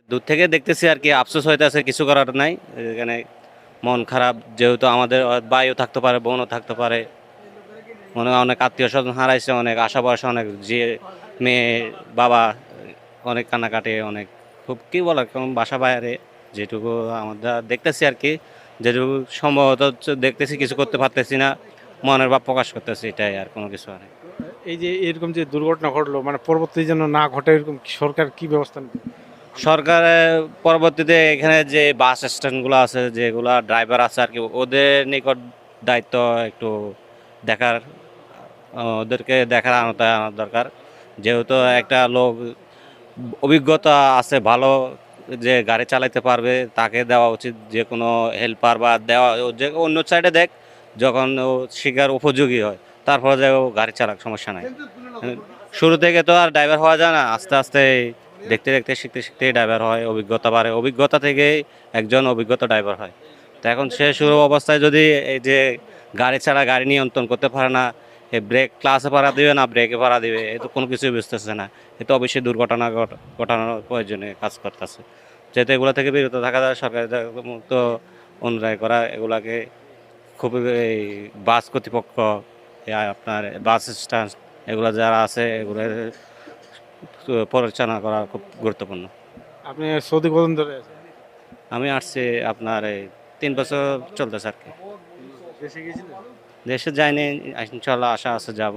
দূর থেকে দেখতেছি আর কি, আফসোস হইতেছে, কিছু করার নাই। এখানে মন খারাপ, যেহেতু আমাদের ভাইও থাকতে পারে, বোনও থাকতে পারে, মনে হয় অনেক আত্মীয় স্বজন হারাইছে, অনেক আশা ভরসা, অনেক যে মেয়ে বাবা অনেক কান্নাকাটি, অনেক খুব কি বলার কেমন বাসা বাইরে, যেটুকু আমরা দেখতেছি আর কি, যেটুকু সম্ভবত হচ্ছে দেখতেছি, কিছু করতে পারতেছি না, মনের ভাব প্রকাশ করতেছি, এটাই, আর কোনো কিছু নেই। এই যে এরকম যে দুর্ঘটনা ঘটলো, মানে পরবর্তী যেন না ঘটে, এরকম সরকার কি ব্যবস্থা নেবে? সরকারের পরবর্তীতে এখানে যে বাস স্ট্যান্ডগুলো আছে, যেগুলা ড্রাইভার আছে আর কি, ওদের নিকট দায়িত্ব একটু দেখার, ওদেরকে দেখার আওতায় আনা দরকার। যেহেতু একটা লোক অভিজ্ঞতা আছে ভালো, যে গাড়ি চালাতে পারবে, তাকে দেওয়া উচিত যে কোনো হেল্পার বা দেওয়া, ও যে অন্য সাইডে দেখ, যখন ও শিকার উপযোগী হয় তারপরে যে ও গাড়ি চালাক, সমস্যা নাই। শুরু থেকে তো আর ড্রাইভার হওয়া যায় না, আস্তে আস্তে দেখতে দেখতে শিখতে শিখতে ড্রাইভার হয়, অভিজ্ঞতা বাড়ে, অভিজ্ঞতা থেকেই একজন অভিজ্ঞতা ড্রাইভার হয়। তো এখন সে শুরু অবস্থায় যদি এই যে গাড়ি ছাড়া গাড়ি নিয়ন্ত্রণ করতে পারে না, এ ব্রেক ক্লাসে পাড়া দিবে না ব্রেকে পাড়া দিবে, এ তো কোনো কিছুই বুঝতেছে না, এ তো অবশ্যই দুর্ঘটনা ঘটানোর প্রয়োজনে কাজ করতেছে। যেহেতু এগুলো থেকে বিরত থাকা যায়, সরকারের তো অনুযায়ী করা এগুলাকে খুবই, এই বাস কর্তৃপক্ষ, আপনার বাস স্ট্যান্ড, এগুলো যারা আছে এগুলো পরিচালনা করা খুব গুরুত্বপূর্ণ। আপনি সৌদি কতদিন ধরে আছেন? আমি আসছি আপনার এই 3 বছর চলতেছে আর কি। দেশে গিয়েছিলেন? দেশে যাইনি, ইনশাল্লাহ আশা আছে যাব।